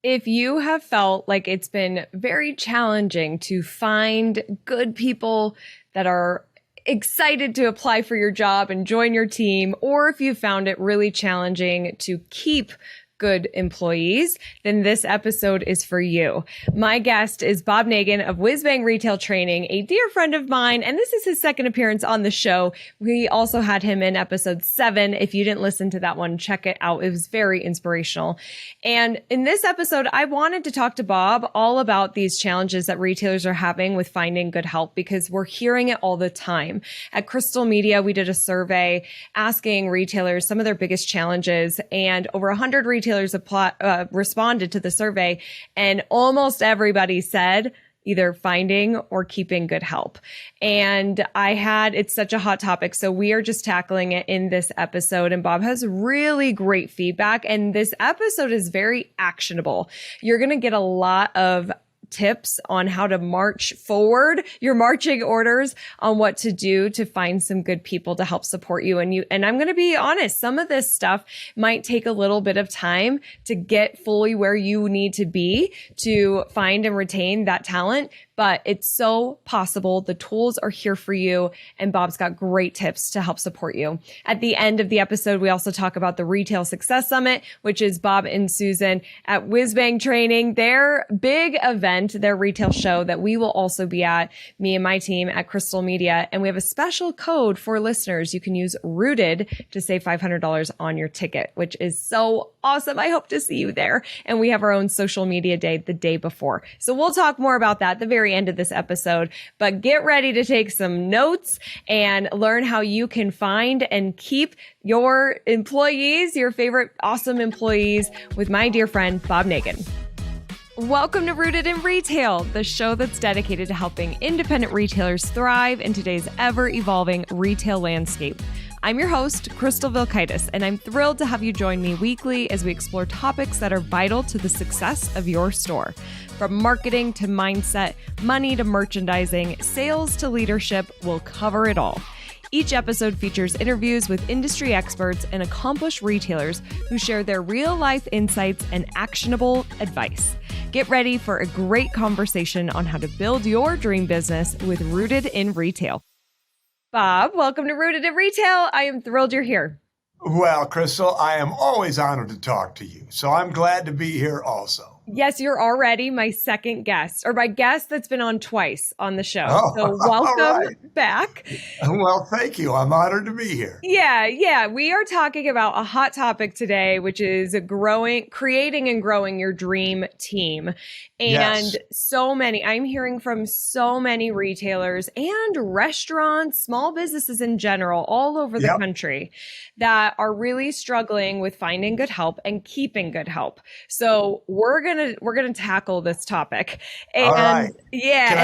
If you have felt like it's been very challenging to find good people that are excited to apply for your job and join your team, or if you found it really challenging to keep good employees, then this episode is for you. My guest is Bob Negen of WhizBang Retail Training, a dear friend of mine, and this is his second appearance on the show. We also had him in episode 7. If you didn't listen to that one, check it out. It was very inspirational. And in this episode, I wanted to talk to Bob all about these challenges that retailers are having with finding good help, because we're hearing it all the time. At Crystal Media, we did a survey asking retailers some of their biggest challenges, and over 100 retailers responded to the survey, and almost everybody said either finding or keeping good help. And it's such a hot topic. So we are just tackling it in this episode, and Bob has really great feedback. And this episode is very actionable. You're going to get a lot of tips on how to march forward your marching orders, on what to do to find some good people to help support you. And I'm going to be honest, some of this stuff might take a little bit of time to get fully where you need to be to find and retain that talent, but it's so possible. The tools are here for you, and Bob's got great tips to help support you. At the end of the episode, we also talk about the Retail Success Summit, which is Bob and Susan at WhizBang Training, their big event, their retail show that we will also be at, me and my team at Crystal Media. And we have a special code for listeners. You can use Rooted to save $500 on your ticket, which is so awesome. I hope to see you there. And we have our own social media day the day before. So we'll talk more about that at the very end of this episode, but get ready to take some notes and learn how you can find and keep your employees, your favorite awesome employees, with my dear friend, Bob Negen. Welcome to Rooted in Retail, the show that's dedicated to helping independent retailers thrive in today's ever-evolving retail landscape. I'm your host, Crystal Vilkaitis, and I'm thrilled to have you join me weekly as we explore topics that are vital to the success of your store. From marketing to mindset, money to merchandising, sales to leadership, we'll cover it all. Each episode features interviews with industry experts and accomplished retailers who share their real-life insights and actionable advice. Get ready for a great conversation on how to build your dream business with Rooted in Retail. Bob, welcome to Rooted in Retail. I am thrilled you're here. Well, Crystal, I am always honored to talk to you, so I'm glad to be here also. Yes, you're already my second guest, or my guest that's been on twice on the show. Oh, so welcome back. Well, thank you. I'm honored to be here. Yeah. We are talking about a hot topic today, which is creating and growing your dream team. And I'm hearing from so many retailers and restaurants, small businesses in general, all over the country, that are really struggling with finding good help and keeping good help. So we're gonna tackle this topic. And all right. Yeah. Can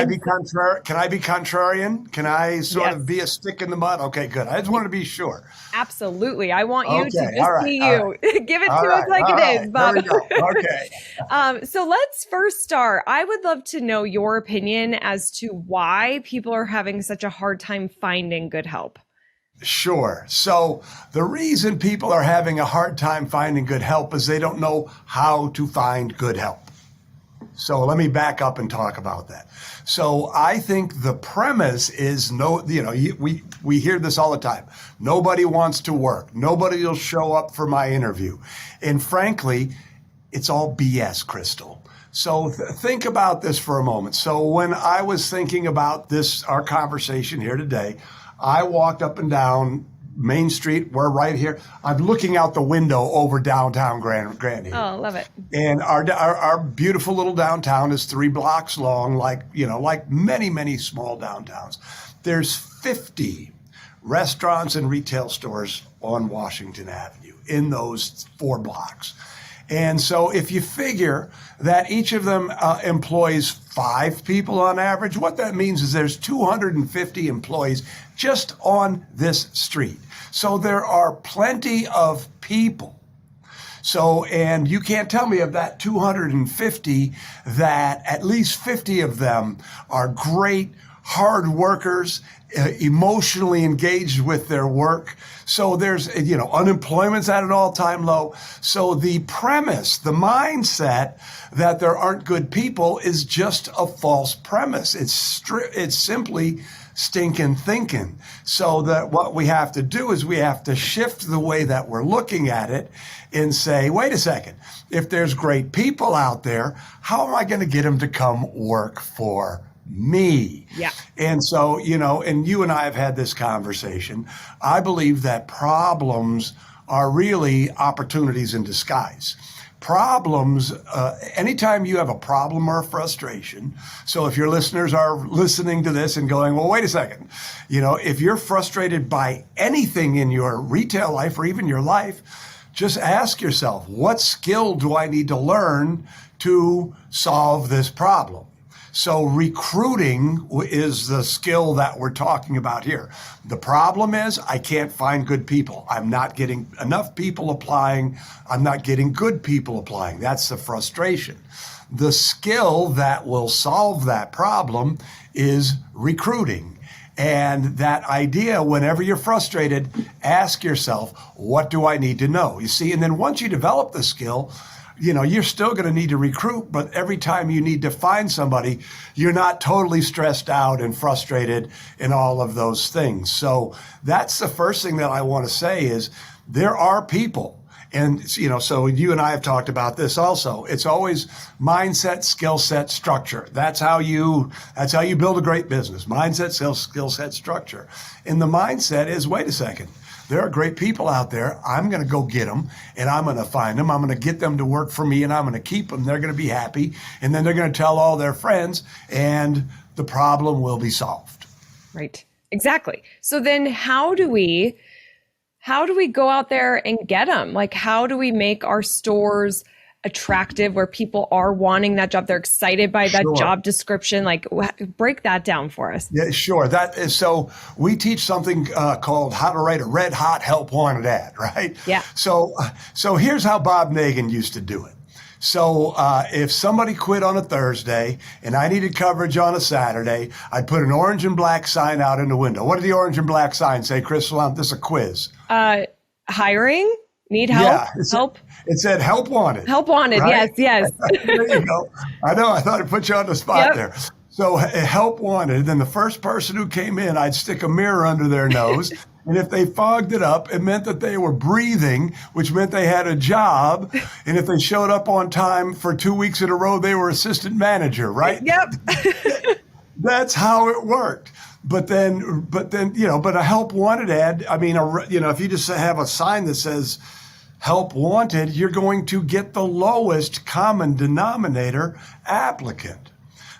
I be contrarian? Can I sort of be a stick in the mud? Okay, good. I just want to be sure. Absolutely. I want you to just be you. Right. Give it to us like it is, Bob. There we go. Okay. So let's first start. I would love to know your opinion as to why people are having such a hard time finding good help. Sure. So the reason people are having a hard time finding good help is they don't know how to find good help. So let me back up and talk about that. So I think the premise is we hear this all the time. Nobody wants to work. Nobody will show up for my interview. And frankly, it's all BS, Crystal. So think about this for a moment. So when I was thinking about our conversation here today, I walked up and down Main Street. We're right here. I'm looking out the window over downtown Grand Haven. Oh, love it. And our beautiful little downtown is 3 blocks long, like many, many small downtowns. There's 50 restaurants and retail stores on Washington Avenue in those 4 blocks. And so if you figure that each of them employs 5 people on average, what that means is there's 250 employees just on this street. So there are plenty of people. So, and you can't tell me of that 250 that at least 50 of them are great, hard workers, emotionally engaged with their work. So there's, unemployment's at an all-time low. So the premise, the mindset that there aren't good people is just a false premise. It's simply stinking thinking. So that what we have to do is we have to shift the way that we're looking at it and say, wait a second, if there's great people out there, how am I going to get them to come work for me? Yeah. And so, and you and I have had this conversation. I believe that problems are really opportunities in disguise. Problems, anytime you have a problem or a frustration. So if your listeners are listening to this and going, well, wait a second, if you're frustrated by anything in your retail life or even your life, just ask yourself, what skill do I need to learn to solve this problem? So recruiting is the skill that we're talking about here. The problem is I can't find good people. I'm not getting enough people applying. I'm not getting good people applying. That's the frustration. The skill that will solve that problem is recruiting. And that idea, whenever you're frustrated, ask yourself, what do I need to know? You see, and then once you develop the skill, you're still going to need to recruit, but every time you need to find somebody, you're not totally stressed out and frustrated and all of those things. So that's the first thing that I want to say is there are people. And, so you and I have talked about this also. It's always mindset, skill set, structure. That's how you build a great business. Mindset, skill set, structure. And the mindset is, wait a second. There are great people out there. I'm going to go get them, and I'm going to find them. I'm going to get them to work for me, and I'm going to keep them. They're going to be happy, and then they're going to tell all their friends, and the problem will be solved. Right. Exactly. So then how do we go out there and get them? Like, how do we make our stores attractive where people are wanting that job? They're excited by that job description. Like, break that down for us. Yeah, sure. That is, so we teach something called how to write a red hot help wanted ad, right? Yeah. So here's how Bob Negen used to do it. So if somebody quit on a Thursday and I needed coverage on a Saturday, I'd put an orange and black sign out in the window. What did the orange and black sign say, Crystal? This is a quiz. Hiring? Need help? Yeah, Help? It said help wanted. Help wanted. Right? Yes. There you go. I know. I thought I'd put you on the spot there. So help wanted. Then the first person who came in, I'd stick a mirror under their nose. And if they fogged it up, it meant that they were breathing, which meant they had a job. And if they showed up on time for 2 weeks in a row, they were assistant manager, right? Yep. That's how it worked. But then, but a help wanted ad, I mean, if you just have a sign that says help wanted, you're going to get the lowest common denominator applicant.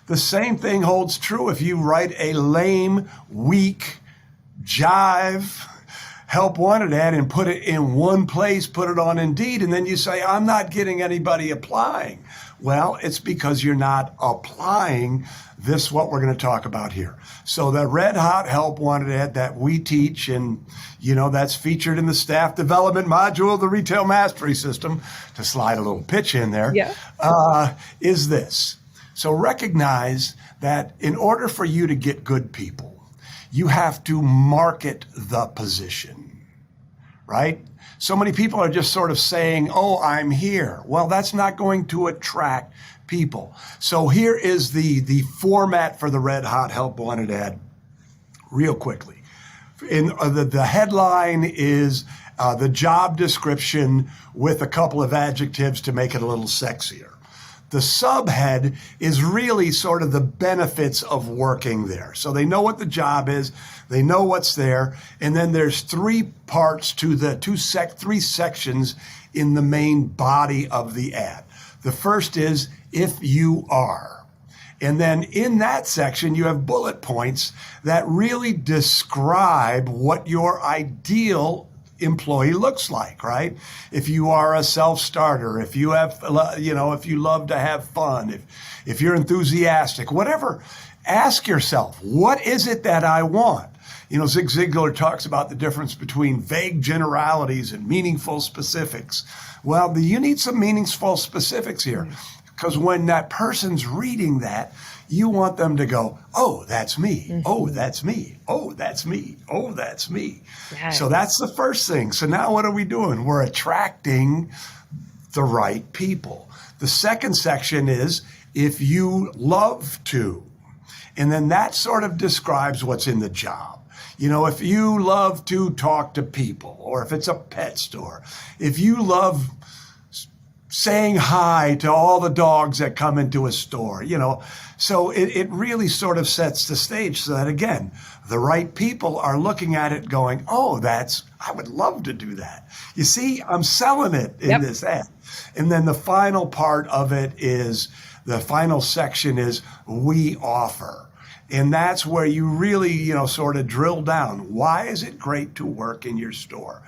The same thing holds true if you write a lame, weak, jive help wanted ad and put it in one place, put it on Indeed, and then you say, I'm not getting anybody applying. Well, it's because you're not applying this, what we're going to talk about here. So the red hot help wanted ad that we teach, and that's featured in the staff development module of the Retail Mastery System, to slide a little pitch in there, is this. So recognize that in order for you to get good people, you have to market the position, right? So many people are just sort of saying, oh, I'm here. Well, that's not going to attract people. So here is the format for the red hot help wanted ad real quickly. The headline is the job description with a couple of adjectives to make it a little sexier. The subhead is really sort of the benefits of working there. So they know what the job is, they know what's there, and then there's three parts to the three sections in the main body of the ad. The first is if you are. And then in that section, you have bullet points that really describe what your ideal employee looks like, right? If you are a self-starter, if you have, if you love to have fun, if you're enthusiastic, whatever, ask yourself, what is it that I want? Zig Ziglar talks about the difference between vague generalities and meaningful specifics. Well, you need some meaningful specifics here. Because when that person's reading that, you want them to go, oh, that's me. Mm-hmm. Oh, that's me. Oh, that's me. Oh, that's me. Yes. So that's the first thing. So now what are we doing? We're attracting the right people. The second section is if you love to. And then that sort of describes what's in the job. If you love to talk to people, or if it's a pet store, if you love saying hi to all the dogs that come into a store, so it really sort of sets the stage so that, again, the right people are looking at it going, oh, I would love to do that. You see, I'm selling it in this ad. And then the final part of it is, the final section is we offer. And that's where you really, sort of drill down. Why is it great to work in your store?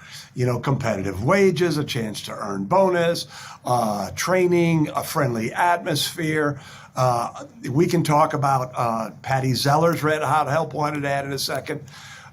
Competitive wages, a chance to earn bonus, training, a friendly atmosphere. We can talk about Patty Zeller's Red Hot Help Wanted ad in a second.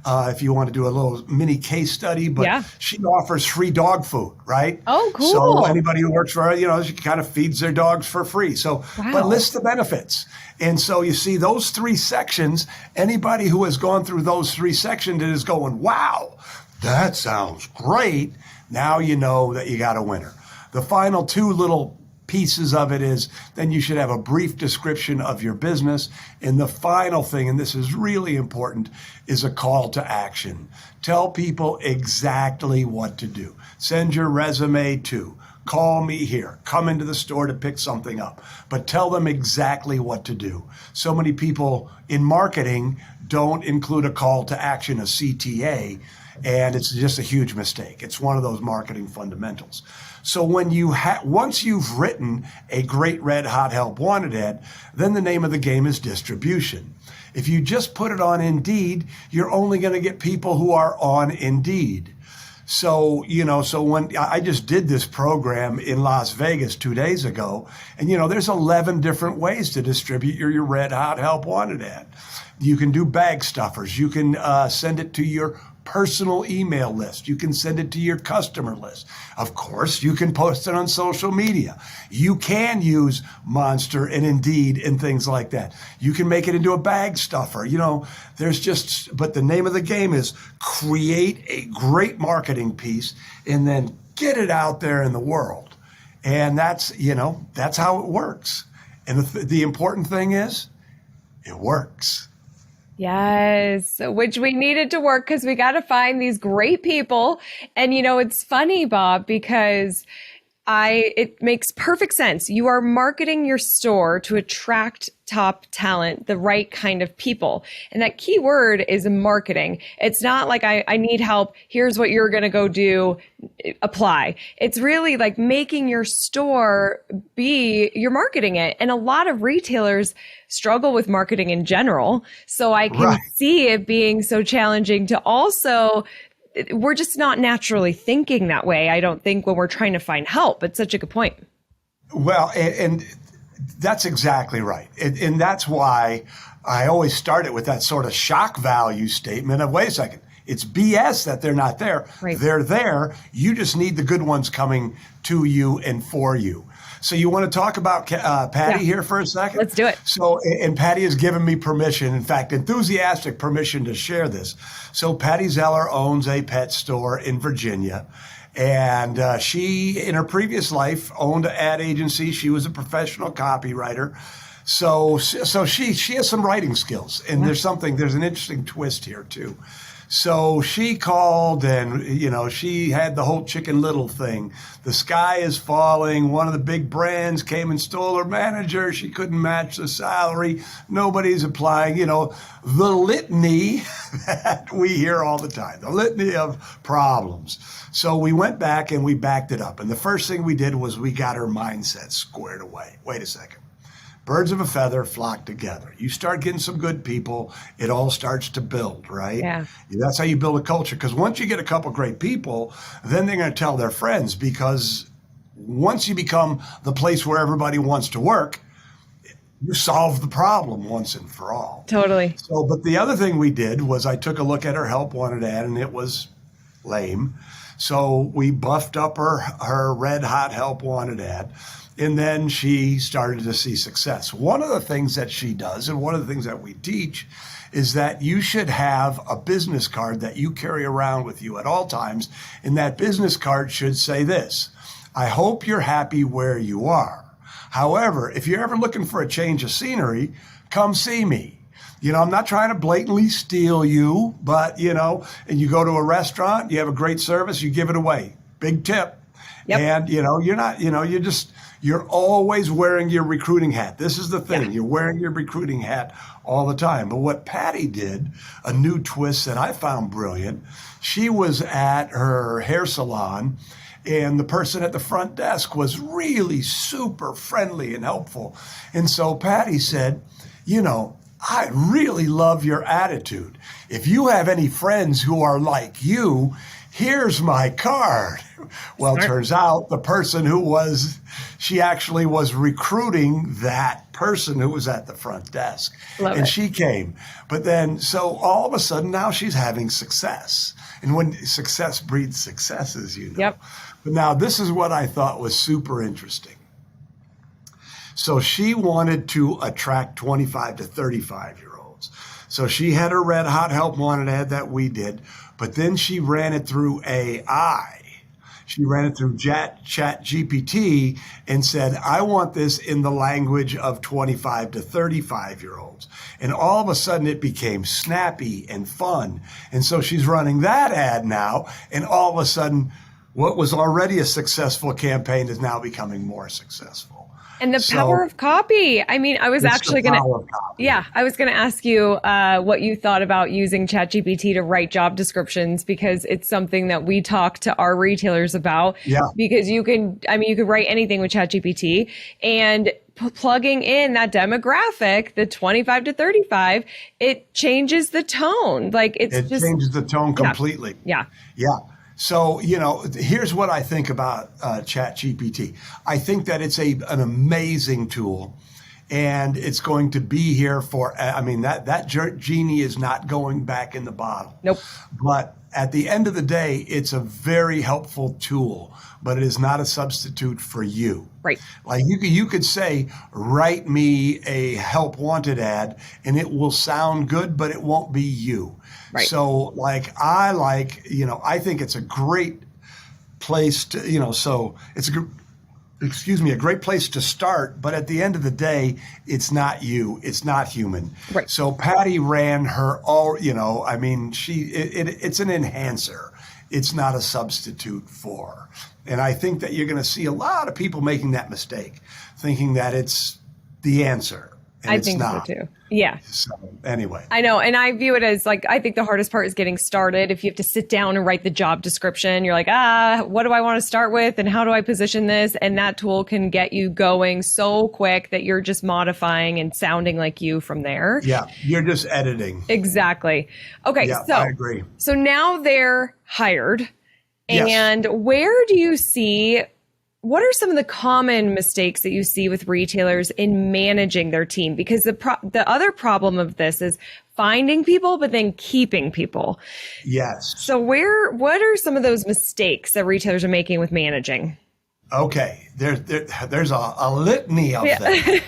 If you want to do a little mini case study, but she offers free dog food, right? Oh, cool. So anybody who works for her, she kind of feeds their dogs for free. So, but list the benefits. And so you see those three sections, anybody who has gone through those three sections is going, wow, that sounds great. Now you know that you got a winner. The final two little pieces of it is then you should have a brief description of your business. And the final thing, and this is really important, is a call to action. Tell people exactly what to do. Send your resume to, call me here, come into the store to pick something up, but tell them exactly what to do. So many people in marketing don't include a call to action, a CTA, and it's just a huge mistake. It's one of those marketing fundamentals. So when once you've written a great Red Hot Help Wanted ad, then the name of the game is distribution. If you just put it on Indeed, you're only going to get people who are on Indeed. So, so when I just did this program in Las Vegas 2 days ago, and, there's 11 different ways to distribute your Red Hot Help Wanted ad. You can do bag stuffers. You can send it to your personal email list. You can send it to your customer list. Of course, you can post it on social media. You can use Monster and Indeed and things like that. You can make it into a bag stuffer. But the name of the game is create a great marketing piece and then get it out there in the world. And that's how it works. And the important thing is it works. Yes, which we needed to work because we got to find these great people. And, it's funny, Bob, because it makes perfect sense. You are marketing your store to attract top talent, the right kind of people. And that key word is marketing. It's not like I need help. Here's what you're going to go do. Apply. It's really like making your store you're marketing it. And a lot of retailers struggle with marketing in general. So I can see it being so challenging to also, we're just not naturally thinking that way. I don't think when we're trying to find help. It's such a good point. Well, and that's exactly right. And that's why I always start it with that sort of shock value statement of, wait a second, it's BS that they're not there. Right. They're there. You just need the good ones coming to you and for you. So you want to talk about Patty here for a second? Let's do it. So, and Patty has given me permission, in fact, enthusiastic permission to share this. So Patty Zeller owns a pet store in Virginia. And she, in her previous life, owned an ad agency. She was a professional copywriter. So she has some writing skills. And there's an interesting twist here, too. So she called and, she had the whole Chicken Little thing. The sky is falling. One of the big brands came and stole her manager. She couldn't match the salary. Nobody's applying, the litany that we hear all the time, the litany of problems. So we went back and we backed it up. And the first thing we did was we got her mindset squared away. Wait a second. Birds of a feather flock together. You start getting some good people, it all starts to build, right? Yeah. That's how you build a culture. Because once you get a couple great people, then they're going to tell their friends. Because once you become the place where everybody wants to work, you solve the problem once and for all. Totally. So, but the other thing we did was I took a look at her Help Wanted ad, and it was lame. So we buffed up her Red Hot Help Wanted ad. And then she started to see success. One of the things that she does, and one of the things that we teach, is that you should have a business card that you carry around with you at all times. And that business card should say this: I hope you're happy where you are. However, if you're ever looking for a change of scenery, come see me. I'm not trying to blatantly steal you, but, and you go to a restaurant, you have a great service, you give it away. Big tip. Yep. And, you're not, you're always wearing your recruiting hat. This is the thing. Yeah. You're wearing your recruiting hat all the time. But what Patty did, a new twist that I found brilliant, she was at her hair salon, and the person at the front desk was really super friendly and helpful. And so Patty said, I really love your attitude. If you have any friends who are like you, here's my card. Well, it turns out the person she actually was recruiting that person who was at the front desk. And she came. But then, so all of a sudden now she's having success. And when success breeds successes, Yep. But now this is what I thought was super interesting. So she wanted to attract 25 to 35-year-olds. So she had her red hot help wanted ad that we did, but then she ran it through AI. She ran it through Chat GPT and said, I want this in the language of 25 to 35-year-olds. And all of a sudden it became snappy and fun. And so she's running that ad now. And all of a sudden, what was already a successful campaign is now becoming more successful. And the power of copy. I mean, I was actually going to, I was going to ask you what you thought about using ChatGPT to write job descriptions, because it's something that we talk to our retailers about. Yeah. Because you could write anything with ChatGPT, and plugging in that demographic, the 25 to 35, it changes the tone. It changes the tone completely. Yeah. Yeah. So, here's what I think about ChatGPT. I think that it's an amazing tool, and it's going to be here for, that genie is not going back in the bottle. Nope. But at the end of the day, it's a very helpful tool, but it is not a substitute for you. Right. Like you could say, write me a help wanted ad, and it will sound good, but it won't be you. Right. So I think it's a great place to, so it's a great place to start. But at the end of the day, it's not you. It's not human. Right. So Patty ran her it's an enhancer. It's not a substitute for. And I think that you're going to see a lot of people making that mistake, thinking that it's the answer. And I think so too. Yeah. So anyway. I know. And I view it as I think the hardest part is getting started. If you have to sit down and write the job description, you're like, what do I want to start with? And how do I position this? And that tool can get you going so quick that you're just modifying and sounding like you from there. Yeah. You're just editing. Exactly. Okay. Yeah, so I agree. So now they're hired. And yes. Where do you see, what are some of the common mistakes that you see with retailers in managing their team? Because the other problem of this is finding people, but then keeping people. Yes. So what are some of those mistakes that retailers are making with managing? Okay. There's a litany of them.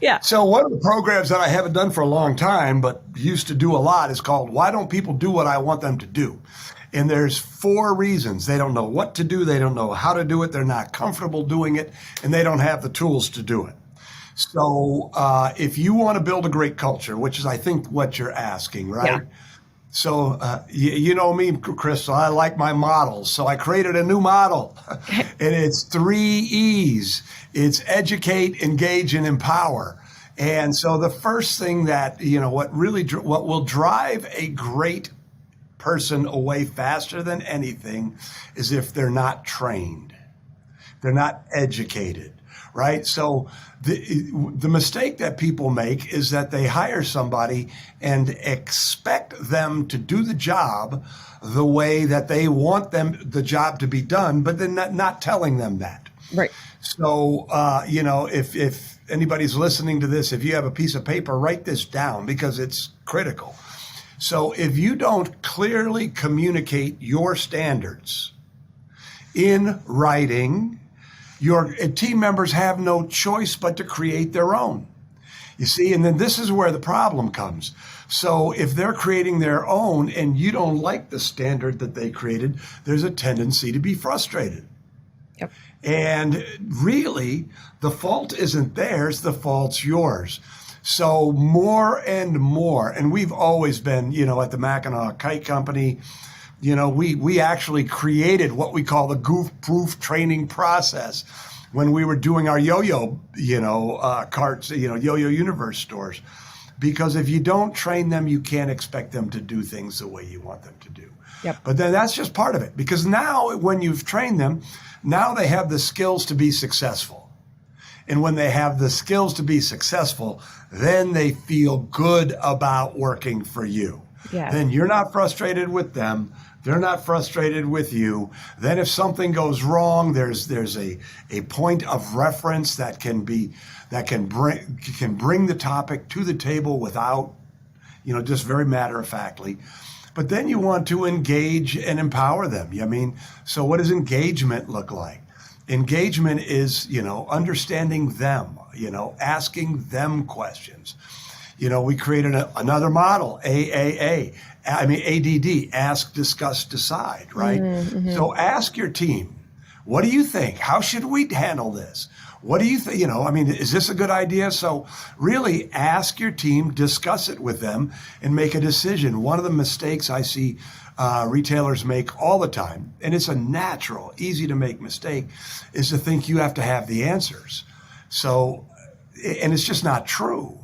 Yeah. So one of the programs that I haven't done for a long time, but used to do a lot, is called Why Don't People Do What I Want Them to Do? And there's 4 reasons. They don't know what to do. They don't know how to do it. They're not comfortable doing it, and they don't have the tools to do it. So if you want to build a great culture, which is, I think, what you're asking, right? Yeah. So you know me, Crystal, I like my models. So I created a new model, and it's 3 E's. It's educate, engage, and empower. And so the first thing that, what will drive a great person away faster than anything is if they're not trained, they're not educated, right? So the mistake that people make is that they hire somebody and expect them to do the job the way that they want the job to be done, but then not telling them that. Right. So, if anybody's listening to this, if you have a piece of paper, write this down because it's critical. So if you don't clearly communicate your standards in writing, Your team members have no choice but to create their own. You see, and then this is where the problem comes. So if they're creating their own and you don't like the standard that they created, there's a tendency to be frustrated. Yep. And really, the fault isn't theirs, the fault's yours. So more and more, and we've always been, at the Mackinac Kite Company, we actually created what we call the goof-proof training process when we were doing our yo-yo, carts, yo-yo universe stores. Because if you don't train them, you can't expect them to do things the way you want them to do. Yep. But then that's just part of it. Because now when you've trained them, now they have the skills to be successful. And when they have the skills to be successful, then they feel good about working for you. Yes. Then you're not frustrated with them. They're not frustrated with you. Then if something goes wrong, there's a point of reference that can bring the topic to the table without, just very matter-of-factly. But then you want to engage and empower them. So what does engagement look like? Engagement is, understanding them, asking them questions. We created another model, ADD, ask, discuss, decide, right? Mm-hmm. So ask your team, what do you think? How should we handle this? What do you think? Is this a good idea? So really ask your team, discuss it with them, and make a decision. One of the mistakes I see retailers make all the time, and it's a natural, easy to make mistake, is to think you have to have the answers. So, and it's just not true.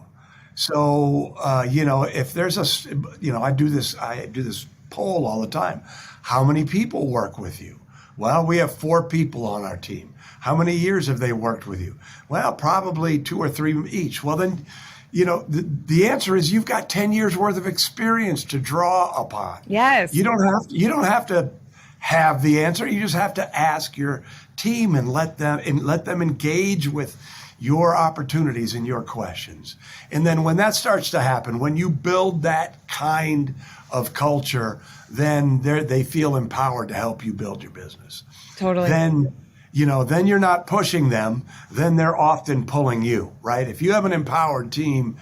So, if there's I do this poll all the time. How many people work with you? Well, we have 4 people on our team. How many years have they worked with you? Well, probably 2 or 3 each. Well, then, the answer is you've got 10 years worth of experience to draw upon. Yes. You don't have to have the answer. You just have to ask your team and let them engage with your opportunities and your questions. And then when that starts to happen, when you build that kind of culture, then they feel empowered to help you build your business. Totally. Then you're not pushing them, then they're often pulling you, right? If you have an empowered team,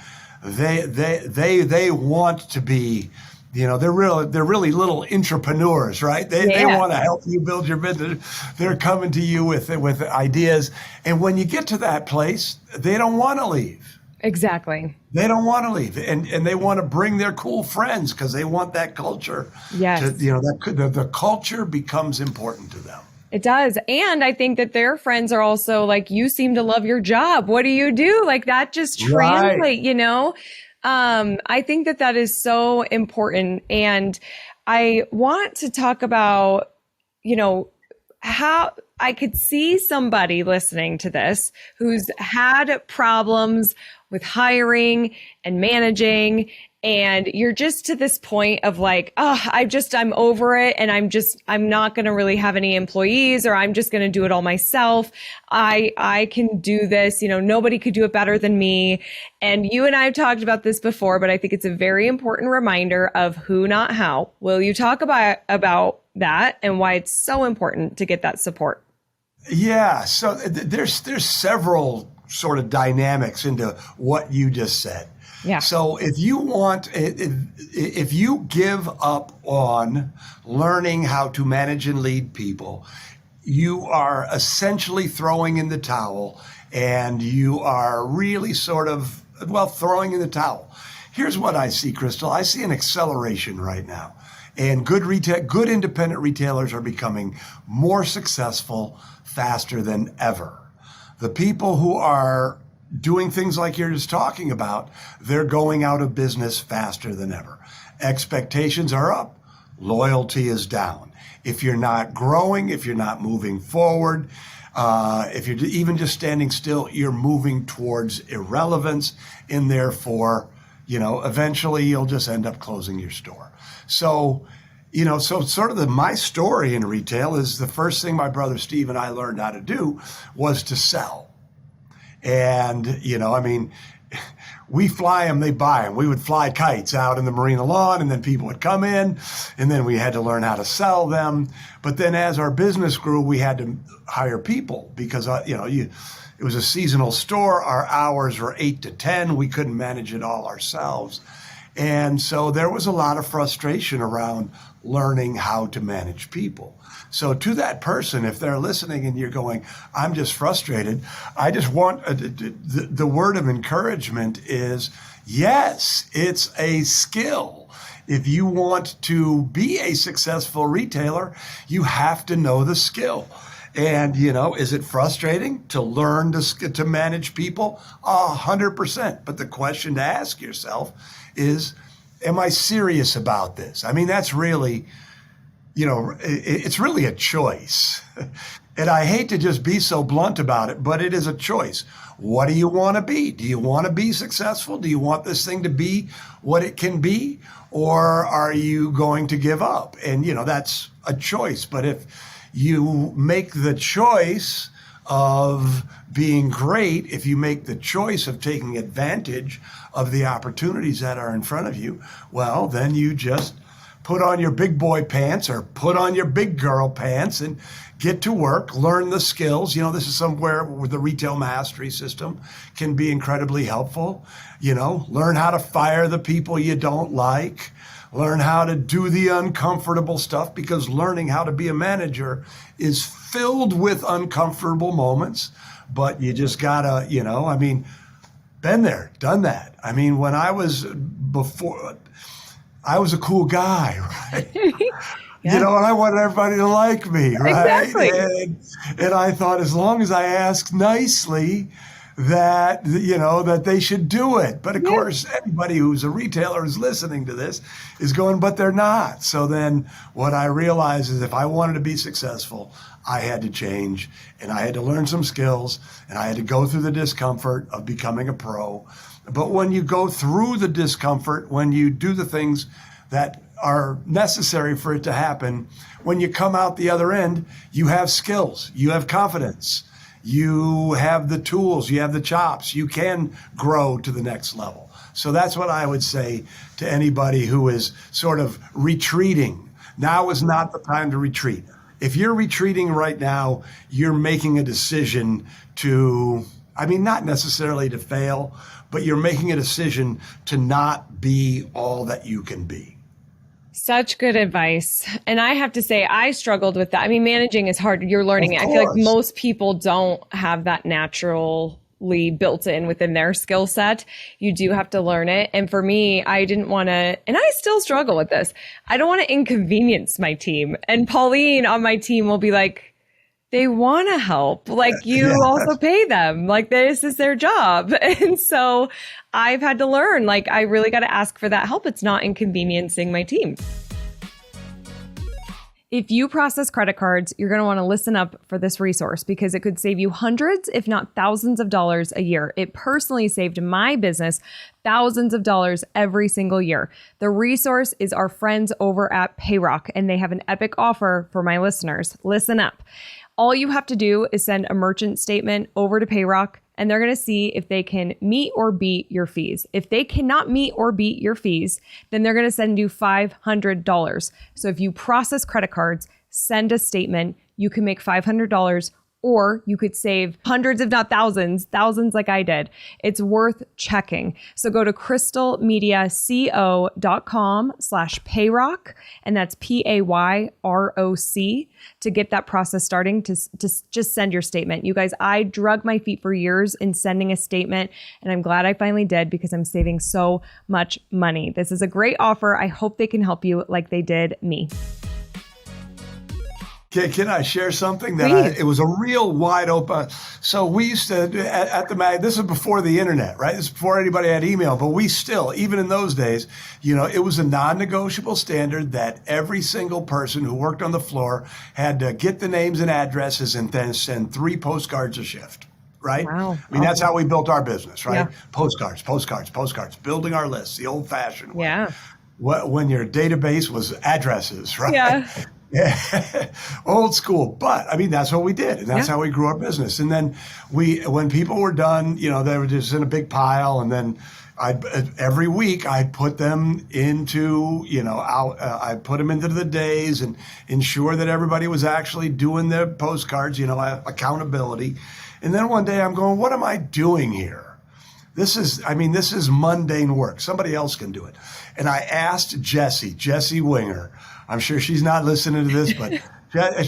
they want to be, they're really little entrepreneurs, right? They want to help you build your business. They're coming to you with ideas. And when you get to that place, they don't want to leave. Exactly. They don't want to leave. And they want to bring their cool friends because they want that culture. Yes. The culture becomes important to them. It does. And I think that their friends are also like, you seem to love your job. What do you do? Like that just translate, right. I think that is so important. And I want to talk about, how I could see somebody listening to this who's had problems with hiring and managing, and you're just to this point of like, I'm over it. And I'm not going to really have any employees, or I'm just going to do it all myself. I can do this, nobody could do it better than me. And you and I have talked about this before, but I think it's a very important reminder of who, not how. Will you talk about that and why it's so important to get that support? Yeah. So there's several sort of dynamics into what you just said. Yeah. So if you give up on learning how to manage and lead people, you are essentially throwing in the towel, and you are really throwing in the towel. Here's what I see, Crystal. I see an acceleration right now, and good independent retailers are becoming more successful faster than ever. The people who are doing things like you're just talking about, they're going out of business faster than ever. Expectations are up. Loyalty is down. If you're not growing, if you're not moving forward, if you're even just standing still, you're moving towards irrelevance, and therefore, eventually you'll just end up closing your store. So, sort of my story in retail is the first thing my brother Steve and I learned how to do was to sell. And, we fly them, they buy them. We would fly kites out in the marina lawn, and then people would come in, and then we had to learn how to sell them. But then as our business grew, we had to hire people because, it was a seasonal store. Our hours were 8 to 10. We couldn't manage it all ourselves. And so there was a lot of frustration around learning how to manage people. So to that person, if they're listening and you're going, I'm just frustrated, I just want the word of encouragement is, yes, it's a skill. If you want to be a successful retailer, you have to know the skill. And, is it frustrating to learn to manage people? 100%. But the question to ask yourself is, am I serious about this? I mean, that's really, it's really a choice. And I hate to just be so blunt about it, but it is a choice. What do you want to be? Do you want to be successful? Do you want this thing to be what it can be? Or are you going to give up? And, that's a choice. But if you make the choice of being great, if you make the choice of taking advantage of the opportunities that are in front of you, well, then you just put on your big boy pants or put on your big girl pants and get to work, learn the skills. This is somewhere where the retail mastery system can be incredibly helpful. Learn how to fire the people you don't like. Learn how to do the uncomfortable stuff, because learning how to be a manager is filled with uncomfortable moments, but you just gotta, been there, done that. I mean, when I was a cool guy, right? Yeah. And I wanted everybody to like me, right? Exactly. And I thought, as long as I ask nicely, that they should do it. But of course, anybody who's a retailer who's listening to this is going, but they're not. So then what I realized is, if I wanted to be successful, I had to change, and I had to learn some skills, and I had to go through the discomfort of becoming a pro. But when you go through the discomfort, when you do the things that are necessary for it to happen, when you come out the other end, you have skills, you have confidence. You have the tools, you have the chops, you can grow to the next level. So that's what I would say to anybody who is sort of retreating. Now is not the time to retreat. If you're retreating right now, you're making a decision not necessarily to fail, but you're making a decision to not be all that you can be. Such good advice. And I have to say, I struggled with that. I mean, managing is hard. You're learning it. I feel like most people don't have that naturally built in within their skill set. You do have to learn it. And for me, I didn't want to, and I still struggle with this. I don't want to inconvenience my team. And Pauline on my team will be like, they want to help. Like, you also pay them. Like, this is their job. And so I've had to learn, like, I really got to ask for that help. It's not inconveniencing my team. If you process credit cards, you're going to want to listen up for this resource, because it could save you hundreds, if not thousands of dollars a year. It personally saved my business thousands of dollars every single year. The resource is our friends over at Payrock, and they have an epic offer for my listeners. Listen up. All you have to do is send a merchant statement over to Payrock, and they're going to see if they can meet or beat your fees. If they cannot meet or beat your fees, then they're going to send you $500. So if you process credit cards, send a statement, you can make $500, or you could save hundreds, if not thousands like I did. It's worth checking. So go to crystalmediaco.com/payrock, and that's PAYROC, to get that process starting, to just send your statement. You guys, I drug my feet for years in sending a statement, and I'm glad I finally did, because I'm saving so much money. This is a great offer. I hope they can help you like they did me. Can I share something that it was a real wide open? So we used to, at the mag, this is before the internet, right? This is before anybody had email, but we still, even in those days, it was a non-negotiable standard that every single person who worked on the floor had to get the names and addresses and then send 3 postcards a shift. Right? Wow. I mean, that's how we built our business, right? Yeah. Postcards, building our lists, the old fashioned way. Yeah. When your database was addresses, right? Yeah. Old school. But I mean, that's what we did. And that's Yeah. how we grew our business. And then when people were done, they were just in a big pile. And then every week I'd put them into, I'd put them into the days and ensure that everybody was actually doing their postcards, accountability. And then one day I'm going, what am I doing here? This is mundane work. Somebody else can do it. And I asked Jessie Winger. I'm sure she's not listening to this, but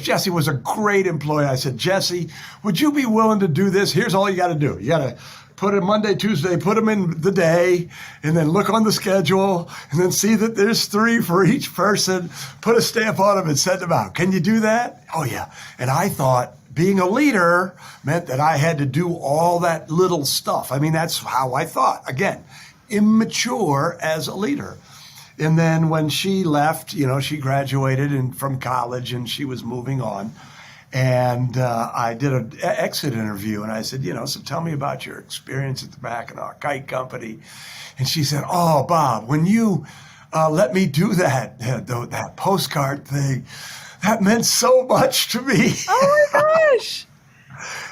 Jessie was a great employee. I said, Jessie, would you be willing to do this? Here's all you got to do. You got to put it Monday, Tuesday, put them in the day, and then look on the schedule, and then see that there's 3 for each person, put a stamp on them and send them out. Can you do that? Oh, yeah. And I thought being a leader meant that I had to do all that little stuff. I mean, that's how I thought. Again, immature as a leader. And then when she left, she graduated from college and she was moving on. And I did an exit interview, and I said, so tell me about your experience at the back of our kite company. And she said, oh, Bob, when you let me do that postcard thing, that meant so much to me. Oh my gosh.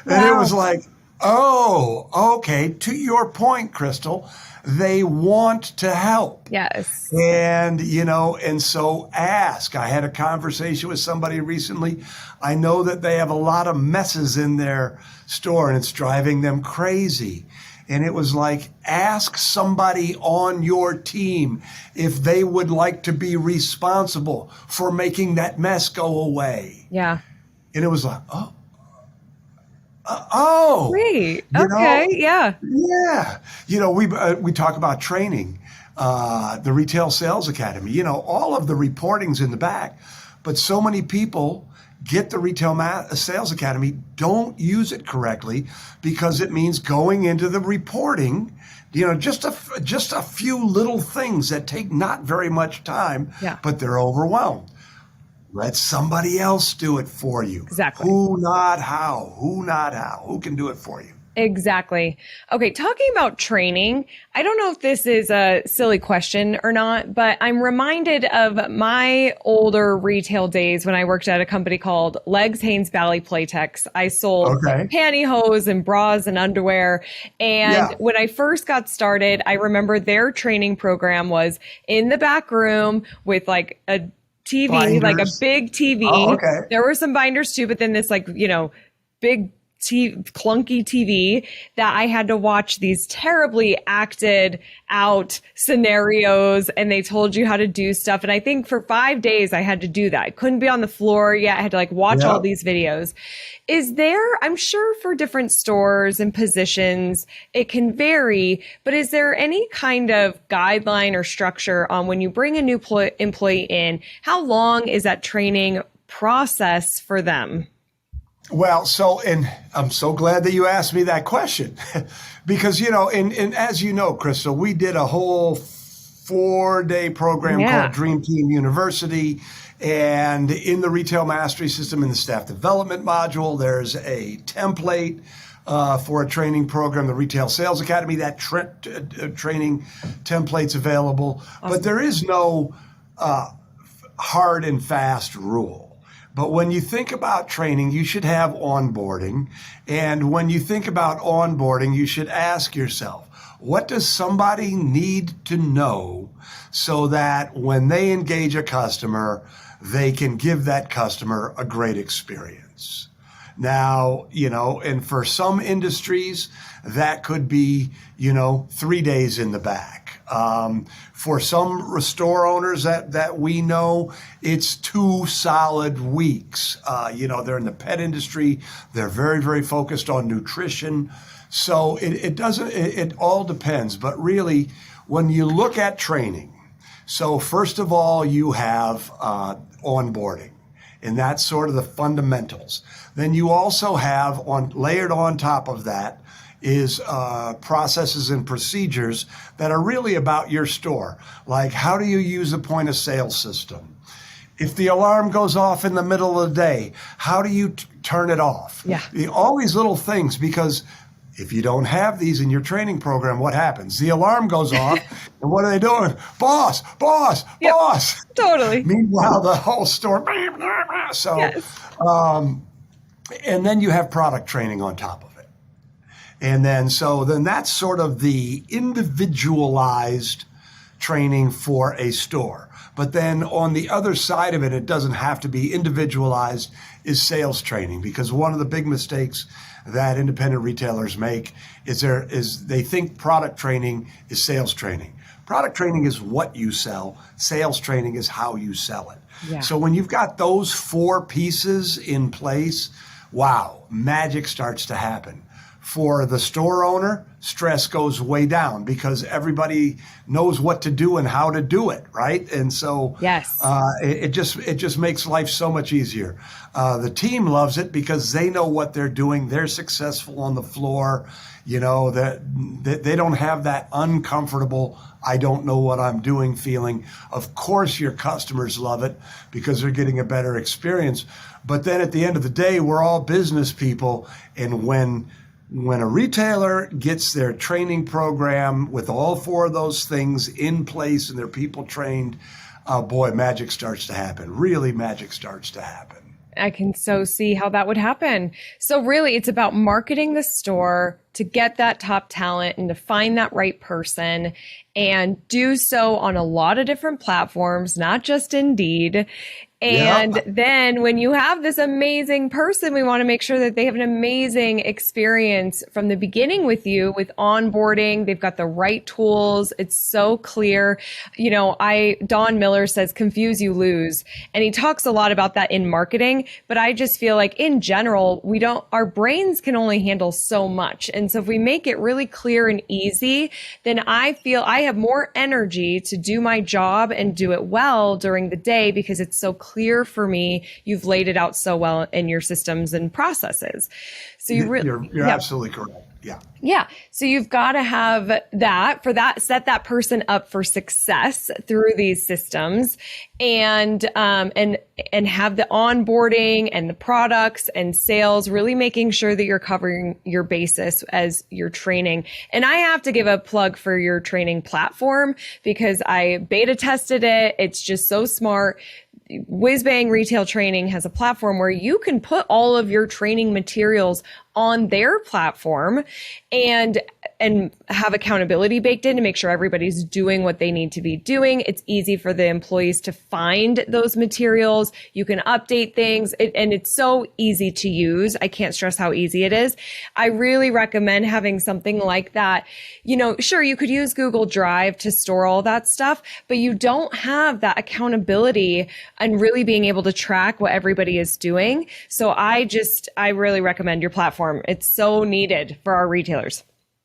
And It was like, oh, okay. To your point, Crystal, they want to help. Yes. And, and so ask. I had a conversation with somebody recently. I know that they have a lot of messes in their store and it's driving them crazy. And it was like, ask somebody on your team if they would like to be responsible for making that mess go away. Yeah. And it was like, oh, Great. Okay. Yeah. Yeah. We talk about training, the Retail Sales Academy, all of the reporting's in the back, but so many people get the Retail Sales Academy, don't use it correctly because it means going into the reporting, just a few little things that take not very much time, but they're overwhelmed. Let somebody else do it for you. Exactly. Who, not how. Who can do it for you? Exactly. Okay, talking about training, I don't know if this is a silly question or not, but I'm reminded of my older retail days when I worked at a company called Legs Hanes Valley Playtex. I sold pantyhose and bras and underwear. And when I first got started, I remember their training program was in the back room with like a TV, binders. Like a big TV. Oh, okay. There were some binders too, but then this big clunky TV that I had to watch these terribly acted out scenarios, and they told you how to do stuff. And I think for 5 days I had to do that. I couldn't be on the floor yet. I had to watch all these videos. Is there, I'm sure for different stores and positions, it can vary, but is there any kind of guideline or structure on when you bring a new employee in, how long is that training process for them? Well, and I'm so glad that you asked me that question because, and as you know, Crystal, we did a whole 4-day program called Dream Team University. And in the Retail Mastery System, in the Staff Development module, there's a template for a training program, the Retail Sales Academy. That training template's available. Awesome. But there is no hard and fast rule. But when you think about training, you should have onboarding. And when you think about onboarding, you should ask yourself, what does somebody need to know so that when they engage a customer, they can give that customer a great experience? Now, and for some industries, that could be, 3 days in the back. For some store owners that we know, it's 2 solid weeks. They're in the pet industry. They're very, very focused on nutrition. So it all depends. But really, when you look at training, so first of all, you have onboarding. And that's sort of the fundamentals. Then you also have layered on top of that is processes and procedures that are really about your store. Like, how do you use a point of sale system? If the alarm goes off in the middle of the day, how do you turn it off? Yeah. All these little things, because If you don't have these in your training program, what happens? The alarm goes off, and what are they doing? Boss, boss, Yep, boss. totally. Meanwhile, the whole store. So, Yes. And then you have product training on top of it. And then that's sort of the individualized training for a store. But then on the other side of it, it doesn't have to be individualized, is sales training. Because one of the big mistakes that independent retailers make is they think product training is sales training. Product training is what you sell. Sales training is how you sell it. Yeah. So when you've got those 4 pieces in place, wow, magic starts to happen. For the store owner, stress goes way down because everybody knows what to do and how to do it, right? And so yes, it just makes life so much easier. The team loves it because they know what they're doing. They're successful on the floor. That they don't have that uncomfortable, I don't know what I'm doing feeling. Of course, your customers love it because they're getting a better experience. But then at the end of the day, we're all business people. And when a retailer gets their training program with all 4 of those things in place and their people trained, boy, magic starts to happen. Really, magic starts to happen. I can so see how that would happen. So really, it's about marketing the store to get that top talent and to find that right person and do so on a lot of different platforms, not just Indeed. And then when you have this amazing person, we want to make sure that they have an amazing experience from the beginning with you, with onboarding. They've got the right tools. It's so clear. Don Miller says, confuse you lose. And he talks a lot about that in marketing, but I just feel like in general, our brains can only handle so much. And so if we make it really clear and easy, then I feel I have more energy to do my job and do it well during the day because it's so clear for me. You've laid it out so well in your systems and processes. So you're absolutely correct. Yeah. Yeah. So you've got to have set that person up for success through these systems and have the onboarding and the products and sales, really making sure that you're covering your basis as you're training. And I have to give a plug for your training platform because I beta tested it. It's just so smart. WhizBang Retail Training has a platform where you can put all of your training materials on their platform and have accountability baked in to make sure everybody's doing what they need to be doing. It's easy for the employees to find those materials. You can update things and it's so easy to use. I can't stress how easy it is. I really recommend having something like that. Sure, you could use Google Drive to store all that stuff, but you don't have that accountability and really being able to track what everybody is doing. So I really recommend your platform. It's so needed for our retailers.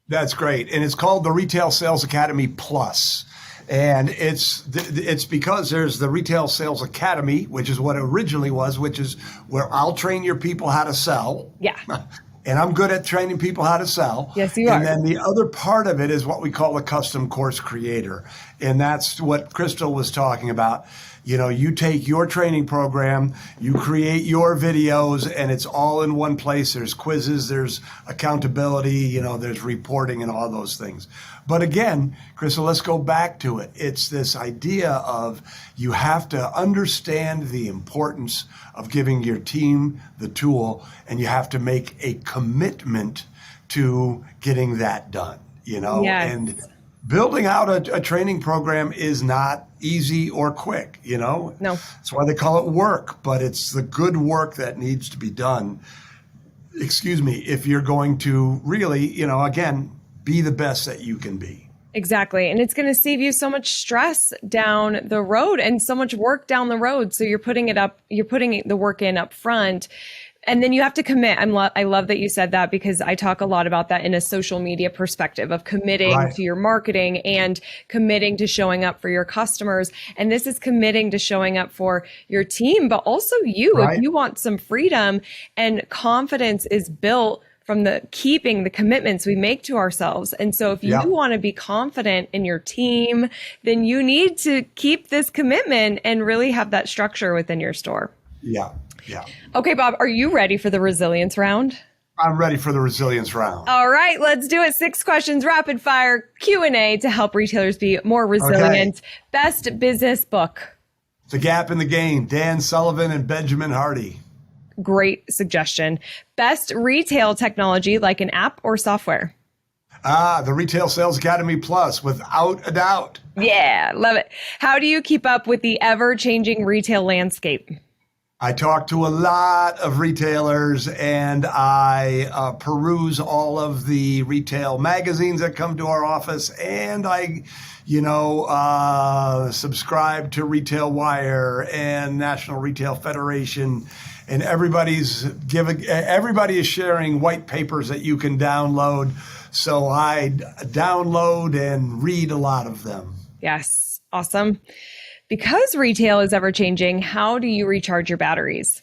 That's great. And it's called the Retail Sales Academy Plus. And it's because there's the Retail Sales Academy, which is what it originally was, which is where I'll train your people how to sell. Yeah. And I'm good at training people how to sell. Yes, you are. And then the other part of it is what we call a custom course creator. And that's what Crystal was talking about. You take your training program, you create your videos, and it's all in one place. There's quizzes, there's accountability, there's reporting and all those things. But again, Crystal, let's go back to it. It's this idea of you have to understand the importance of giving your team the tool, and you have to make a commitment to getting that done, Yes. And building out a training program is not easy or quick, No. That's why they call it work, but it's the good work that needs to be done, if you're going to really, again, be the best that you can be. Exactly. And it's going to save you so much stress down the road and so much work down the road. So you're putting the work in up front. And then you have to commit. I love that you said that because I talk a lot about that in a social media perspective of committing to your marketing and committing to showing up for your customers. And this is committing to showing up for your team, but also you. If you want some freedom and confidence is built from keeping the commitments we make to ourselves. And so if you want to be confident in your team, then you need to keep this commitment and really have that structure within your store. Yeah. Yeah. Okay, Bob, are you ready for the resilience round? I'm ready for the resilience round. All right, let's do it. 6 questions, rapid fire Q&A to help retailers be more resilient. Okay. Best business book. The Gap in the Game, Dan Sullivan and Benjamin Hardy. Great suggestion. Best retail technology, like an app or software. The Retail Sales Academy Plus, without a doubt. Yeah, love it. How do you keep up with the ever-changing retail landscape? I talk to a lot of retailers, and I peruse all of the retail magazines that come to our office, and I subscribe to Retail Wire and National Retail Federation, and everybody is sharing white papers that you can download. So I download and read a lot of them. Yes, awesome. Because retail is ever changing, how do you recharge your batteries?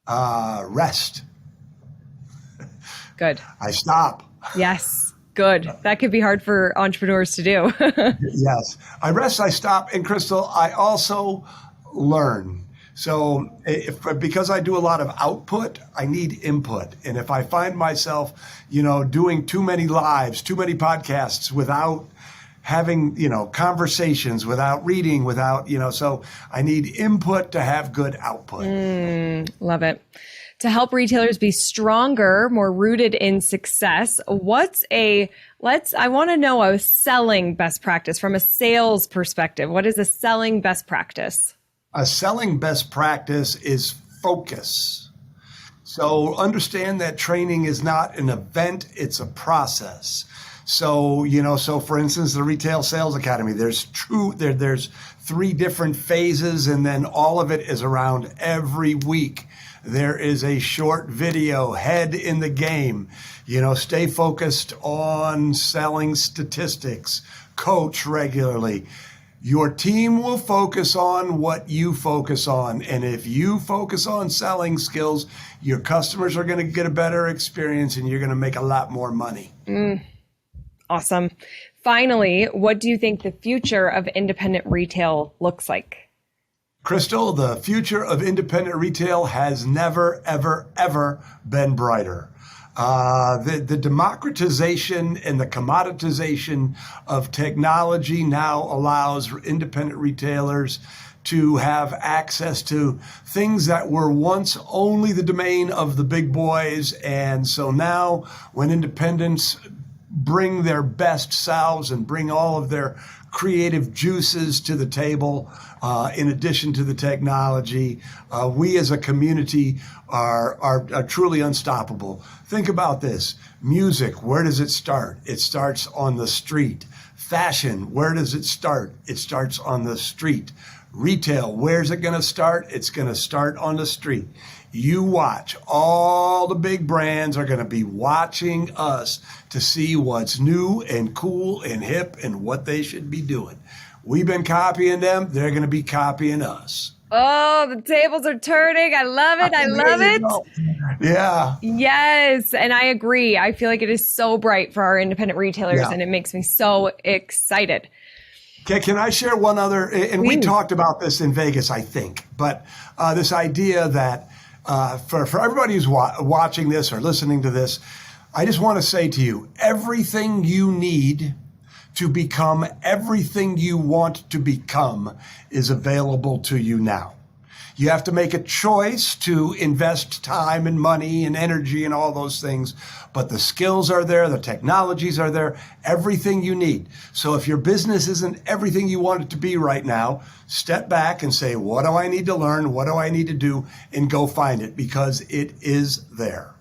Rest. Good. I stop. Yes, good. That could be hard for entrepreneurs to do. Yes. I rest, I stop. And Crystal, I also learn. So because I do a lot of output, I need input. And if I find myself, doing too many lives, too many podcasts without having, conversations, without reading, so I need input to have good output. Love it. To help retailers be stronger, more rooted in success, I want to know a selling best practice from a sales perspective. What is a selling best practice? A selling best practice is focus. So understand that training is not an event, it's a process. So, for instance, the Retail Sales Academy, there's 3 different phases, and then all of it is around every week. There is a short video, head in the game, stay focused on selling statistics, coach regularly. Your team will focus on what you focus on. And if you focus on selling skills, your customers are going to get a better experience and you're going to make a lot more money. Awesome. Finally, what do you think the future of independent retail looks like? Crystal, the future of independent retail has never, ever, ever been brighter. The democratization and the commoditization of technology now allows independent retailers to have access to things that were once only the domain of the big boys. And so now when independents bring their best selves and bring all of their creative juices to the table, in addition to the technology, we as a community are truly unstoppable. Think about this. Music, where does it start? It starts on the street. Fashion, where does it start? It starts on the street. Retail, where's it going to start? It's going to start on the street. You watch. All the big brands are going to be watching us to see what's new and cool and hip and what they should be doing. We've been copying them. They're going to be copying us. Oh, the tables are turning. I love it. I love it. Yeah. Yes. And I agree. I feel like it is so bright for our independent retailers, and it makes me so excited. Okay, can I share one other? And we talked about this in Vegas, I think, but this idea that for everybody who's watching this or listening to this, I just want to say to you, everything you need to become everything you want to become is available to you now. You have to make a choice to invest time and money and energy and all those things, but the skills are there, the technologies are there, everything you need. So if your business isn't everything you want it to be right now, step back and say, what do I need to learn? What do I need to do? And go find it, because it is there.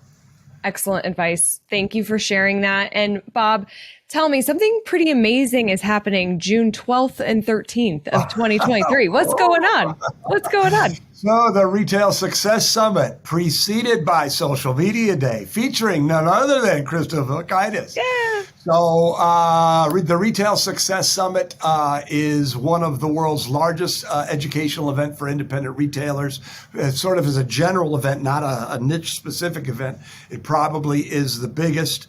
Excellent advice. Thank you for sharing that. And Bob, tell me, something pretty amazing is happening June 12th and 13th of 2023. What's going on? What's going on? So the Retail Success Summit, preceded by Social Media Day, featuring none other than Christopher Kaitis. Yeah. So the Retail Success Summit is one of the world's largest educational event for independent retailers. It sort of is a general event, not a niche-specific event. It probably is the biggest.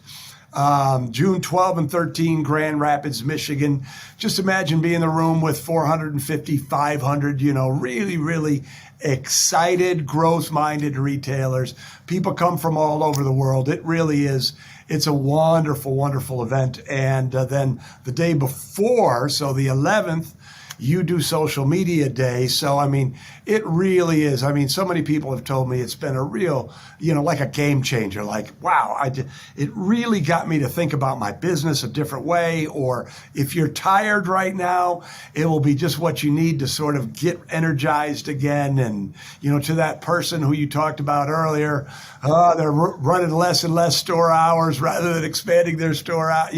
June 12 and 13, Grand Rapids, Michigan. Just imagine being in the room with 450, 500, really, really excited, growth-minded retailers. People come from all over the world. It really is. It's a wonderful, wonderful event. And then the day before, so the 11th, you do social media day. So, it really is. So many people have told me it's been a real, like a game changer. Like, wow, it really got me to think about my business a different way. Or if you're tired right now, it will be just what you need to sort of get energized again. And, to that person who you talked about earlier, they're running less and less store hours rather than expanding their store out,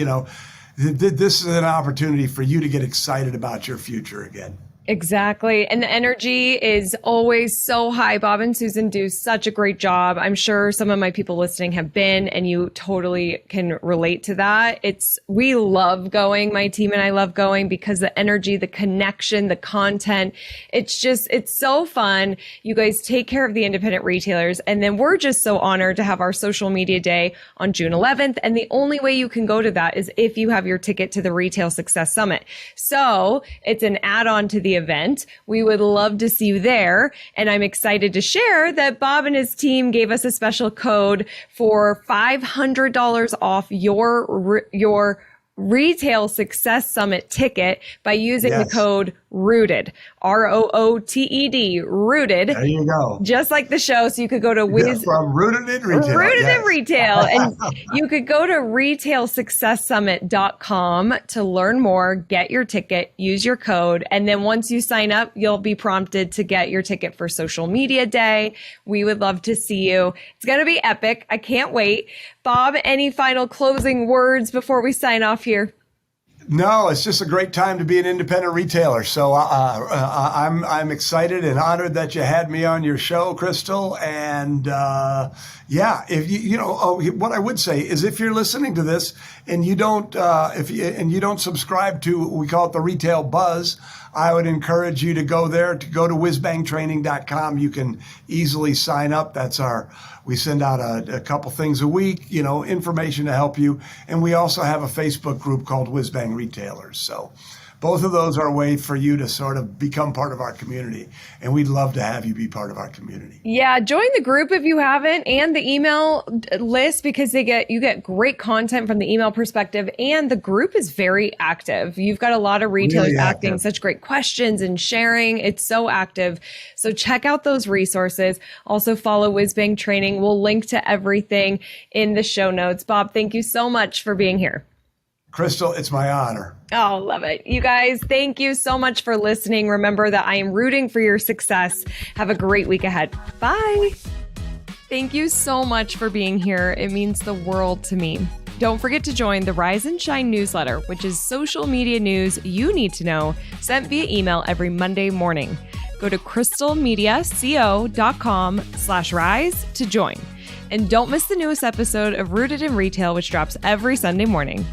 This is an opportunity for you to get excited about your future again. Exactly. And the energy is always so high. Bob and Susan do such a great job. I'm sure some of my people listening have been, and you totally can relate to that. We love going. My team and I love going because the energy, the connection, the content, it's so fun. You guys take care of the independent retailers. And then we're just so honored to have our social media day on June 11th. And the only way you can go to that is if you have your ticket to the Retail Success Summit. So it's an add-on to the event. We would love to see you there. And I'm excited to share that Bob and his team gave us a special code for $500 off your Retail Success Summit ticket by using the code ROOTED, ROOTED, rooted. There you go. Just like the show. So you could go to from Rooted in Retail. Rooted in Retail. And you could go to retailsuccesssummit.com to learn more, get your ticket, use your code. And then once you sign up, you'll be prompted to get your ticket for social media day. We would love to see you. It's going to be epic. I can't wait. Bob, any final closing words before we sign off here? No, it's just a great time to be an independent retailer. So I'm excited and honored that you had me on your show, Crystal. And if what I would say is, if you're listening to this and you don't subscribe to, we call it the Retail Buzz, I would encourage you to go there, to go to whizbangtraining.com. You can easily sign up. We send out a couple things a week, information to help you. And we also have a Facebook group called WhizBang Retailers. So both of those are a way for you to sort of become part of our community. And we'd love to have you be part of our community. Yeah, join the group if you haven't, and the email list, because you get great content from the email perspective. And the group is very active. You've got a lot of retailers Really asking such great questions and sharing. It's so active. So check out those resources. Also follow WhizBang Training. We'll link to everything in the show notes. Bob, thank you so much for being here. Crystal, it's my honor. Oh, love it. You guys, thank you so much for listening. Remember that I am rooting for your success. Have a great week ahead. Bye. Thank you so much for being here. It means the world to me. Don't forget to join the Rise and Shine newsletter, which is social media news you need to know, sent via email every Monday morning. Go to crystalmediaco.com/rise to join. And don't miss the newest episode of Rooted in Retail, which drops every Sunday morning.